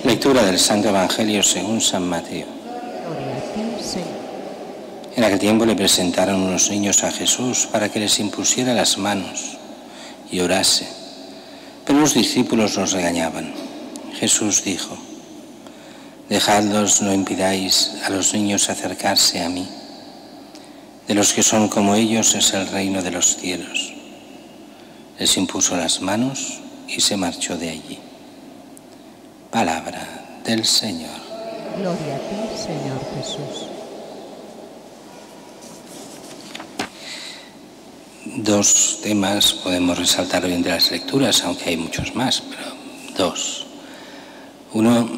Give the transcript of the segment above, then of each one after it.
Lectura del Santo Evangelio según San Mateo. Gloria a ti, Señor. En aquel tiempo le presentaron unos niños a Jesús para que les impusiera las manos y orase. Pero los discípulos los regañaban. Jesús dijo: Dejadlos, no impidáis a los niños acercarse a mí. De los que son como ellos es el reino de los cielos. Les impuso las manos y se marchó de allí. Palabra del Señor. Gloria a ti, Señor Jesús. Dos temas podemos resaltar hoy entre las lecturas, aunque hay muchos más, pero dos. Uno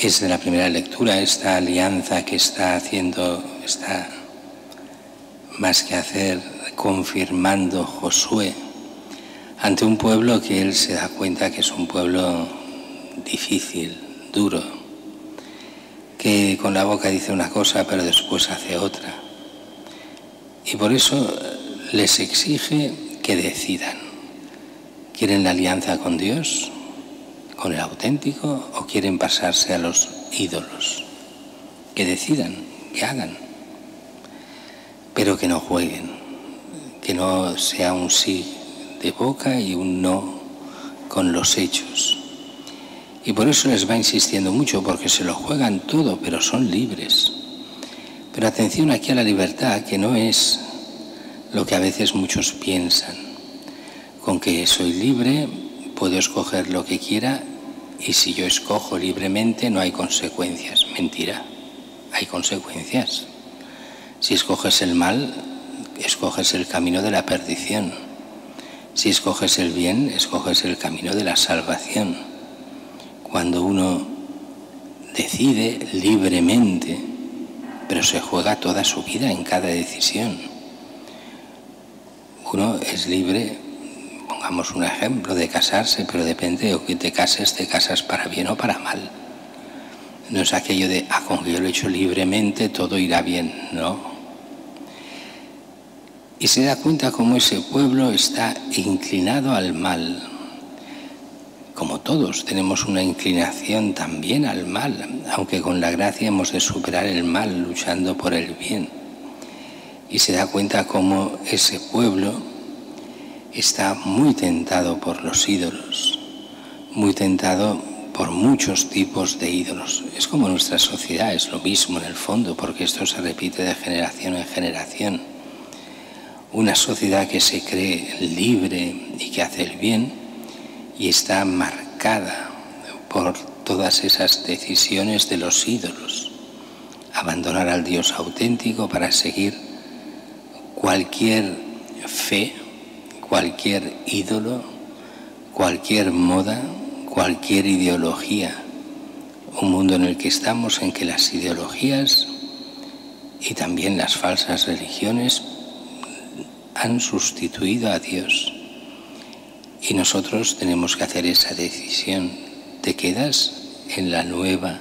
es de la primera lectura, esta alianza que está haciendo, está más que hacer, confirmando Josué ante un pueblo que él se da cuenta que es un pueblo difícil, duro, que con la boca dice una cosa pero después hace otra. Y por eso les exige que decidan. ¿Quieren la alianza con Dios, con el auténtico, o quieren pasarse a los ídolos? Que decidan, que hagan, pero que no jueguen, que no sea un sí de boca y un no con los hechos. Y por eso les va insistiendo mucho, porque se lo juegan todo, pero son libres. Pero atención aquí a la libertad, que no es lo que a veces muchos piensan. Con que soy libre, puedo escoger lo que quiera, y si yo escojo libremente no hay consecuencias. Mentira, hay consecuencias. Si escoges el mal, escoges el camino de la perdición. Si escoges el bien, escoges el camino de la salvación. Cuando uno decide libremente, pero se juega toda su vida en cada decisión. Uno es libre, pongamos un ejemplo, de casarse, pero depende de que te casas para bien o para mal. No es aquello de, con que yo lo he hecho libremente, todo irá bien, no. Y se da cuenta cómo ese pueblo está inclinado al mal. Como todos, tenemos una inclinación también al mal, aunque con la gracia hemos de superar el mal luchando por el bien. Y se da cuenta cómo ese pueblo está muy tentado por los ídolos, muy tentado por muchos tipos de ídolos. Es como nuestra sociedad, es lo mismo en el fondo, porque esto se repite de generación en generación. Una sociedad que se cree libre y que hace el bien y está marcada por todas esas decisiones de los ídolos. Abandonar al Dios auténtico para seguir cualquier fe, cualquier ídolo, cualquier moda, cualquier ideología. Un mundo en el que estamos, en que las ideologías y también las falsas religiones han sustituido a Dios. Y nosotros tenemos que hacer esa decisión. ¿Te quedas en la nueva,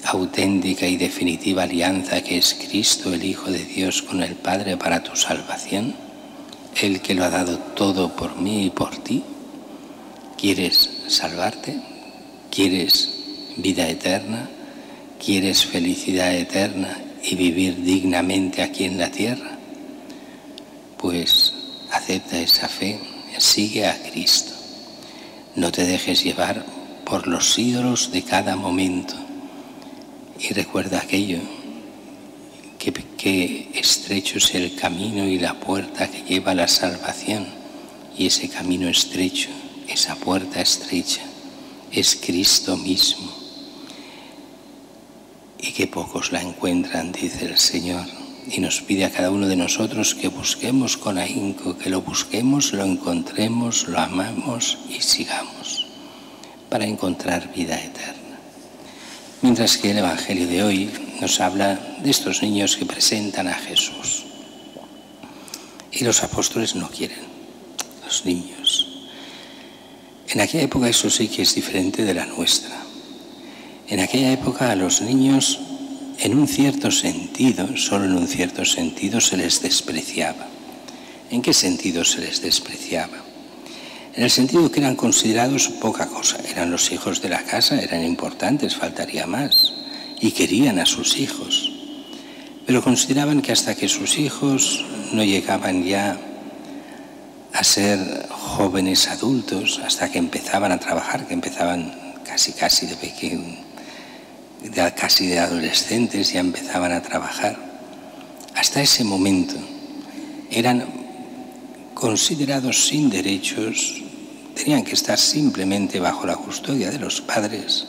auténtica y definitiva alianza que es Cristo, el Hijo de Dios, con el Padre para tu salvación? Él que lo ha dado todo por mí y por ti. ¿Quieres salvarte? ¿Quieres vida eterna? ¿Quieres felicidad eterna y vivir dignamente aquí en la tierra? Pues acepta esa fe, sigue a Cristo. No te dejes llevar por los ídolos de cada momento. Y recuerda aquello, que estrecho es el camino y la puerta que lleva a la salvación. Y ese camino estrecho, esa puerta estrecha, es Cristo mismo. Y que pocos la encuentran, dice el Señor. Y nos pide a cada uno de nosotros que busquemos con ahínco, que lo busquemos, lo encontremos, lo amamos y sigamos para encontrar vida eterna. Mientras que el Evangelio de hoy nos habla de estos niños que presentan a Jesús. Y los apóstoles no quieren, los niños. En aquella época eso sí que es diferente de la nuestra. En aquella época a los niños, en un cierto sentido, solo en un cierto sentido, se les despreciaba. ¿En qué sentido se les despreciaba? en el sentido que eran considerados poca cosa. Eran los hijos de la casa, eran importantes, faltaría más, y querían a sus hijos. Pero consideraban que hasta que sus hijos no llegaban ya a ser jóvenes adultos, hasta que empezaban a trabajar, que empezaban casi de pequeño, casi de adolescentes, ya empezaban a trabajar. Hasta ese momento eran considerados sin derechos, tenían que estar simplemente bajo la custodia de los padres.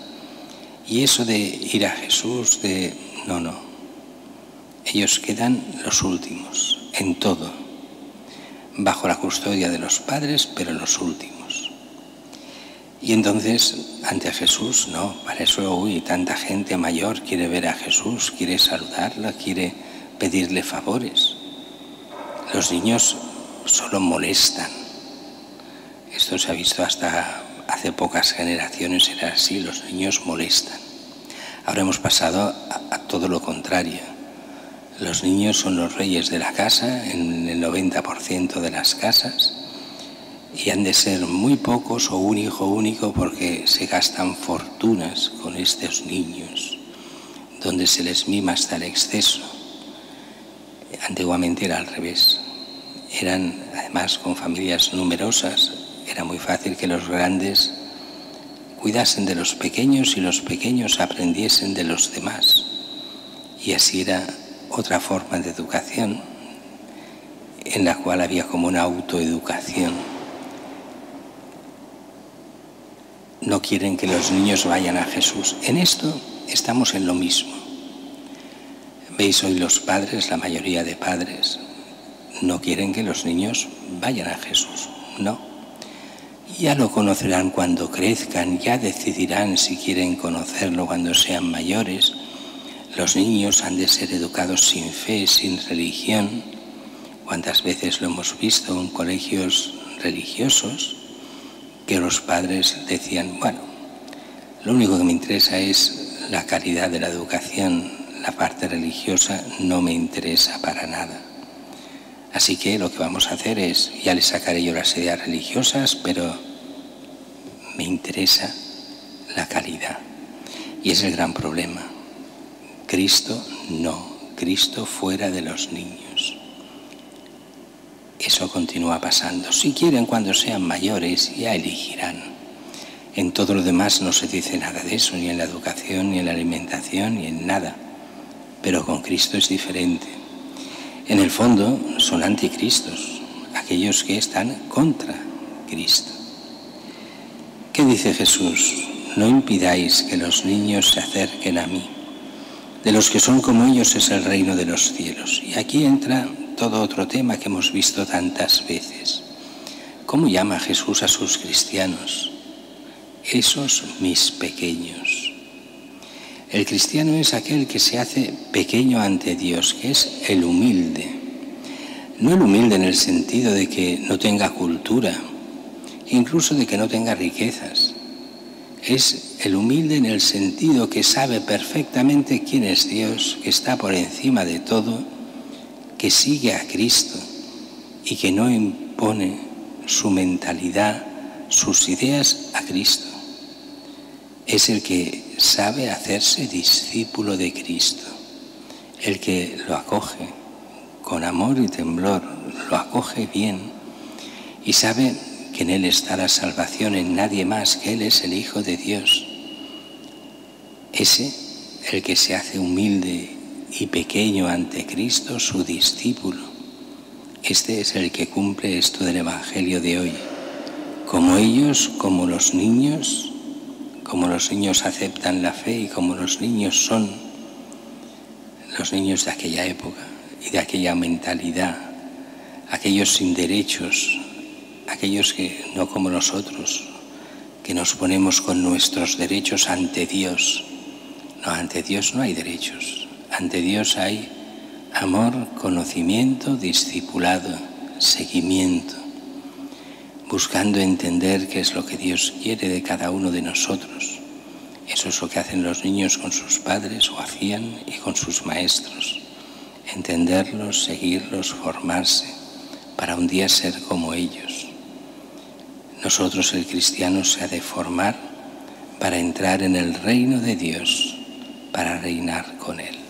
Y eso de ir a Jesús, no. Ellos quedan los últimos, en todo, bajo la custodia de los padres, pero los últimos. Y entonces, ante Jesús, no, para eso, tanta gente mayor quiere ver a Jesús, quiere saludarla, quiere pedirle favores. Los niños solo molestan. Esto se ha visto hasta hace pocas generaciones, era así, los niños molestan. Ahora hemos pasado a todo lo contrario. Los niños son los reyes de la casa, en el 90% de las casas, y han de ser muy pocos o un hijo único porque se gastan fortunas con estos niños, donde se les mima hasta el exceso. Antiguamente era al revés. Eran, además, con familias numerosas, era muy fácil que los grandes cuidasen de los pequeños y los pequeños aprendiesen de los demás. Y así era otra forma de educación, en la cual había como una autoeducación. No quieren que los niños vayan a Jesús. En esto estamos en lo mismo. Veis hoy los padres, la mayoría de padres, no quieren que los niños vayan a Jesús, no. Ya lo conocerán cuando crezcan, ya decidirán si quieren conocerlo cuando sean mayores. Los niños han de ser educados sin fe, sin religión. ¿Cuántas veces lo hemos visto en colegios religiosos? Que los padres decían, bueno, lo único que me interesa es la calidad de la educación, la parte religiosa no me interesa para nada. Así que lo que vamos a hacer es, ya les sacaré yo las ideas religiosas, pero me interesa la calidad. Y es el gran problema. Cristo no, Cristo fuera de los niños. Eso continúa pasando. Si quieren, cuando sean mayores, ya elegirán. En todo lo demás no se dice nada de eso, ni en la educación, ni en la alimentación, ni en nada. Pero con Cristo es diferente. En el fondo son anticristos, aquellos que están contra Cristo. ¿Qué dice Jesús? No impidáis que los niños se acerquen a mí. De los que son como ellos es el reino de los cielos. Y aquí entra todo otro tema que hemos visto tantas veces. ¿Cómo llama Jesús a sus cristianos? Esos mis pequeños. El cristiano es aquel que se hace pequeño ante Dios, que es el humilde. No el humilde en el sentido de que no tenga cultura, incluso de que no tenga riquezas. Es el humilde en el sentido que sabe perfectamente quién es Dios, que está por encima de todo, que sigue a Cristo y que no impone su mentalidad, sus ideas a Cristo. Es el que sabe hacerse discípulo de Cristo, el que lo acoge con amor y temblor, lo acoge bien y sabe que en Él está la salvación, en nadie más, que Él es el Hijo de Dios. Ese, el que se hace humilde y pequeño ante Cristo, su discípulo. Este es el que cumple esto del Evangelio de hoy. Como ellos, como los niños aceptan la fe y como los niños son los niños de aquella época y de aquella mentalidad, aquellos sin derechos, aquellos que no como nosotros, que nos ponemos con nuestros derechos ante Dios. No, ante Dios no hay derechos. Ante Dios hay amor, conocimiento, discipulado, seguimiento, buscando entender qué es lo que Dios quiere de cada uno de nosotros. Eso es lo que hacen los niños con sus padres o hacían y con sus maestros. Entenderlos, seguirlos, formarse, para un día ser como ellos. Nosotros, el cristiano, se ha de formar para entrar en el reino de Dios, para reinar con Él.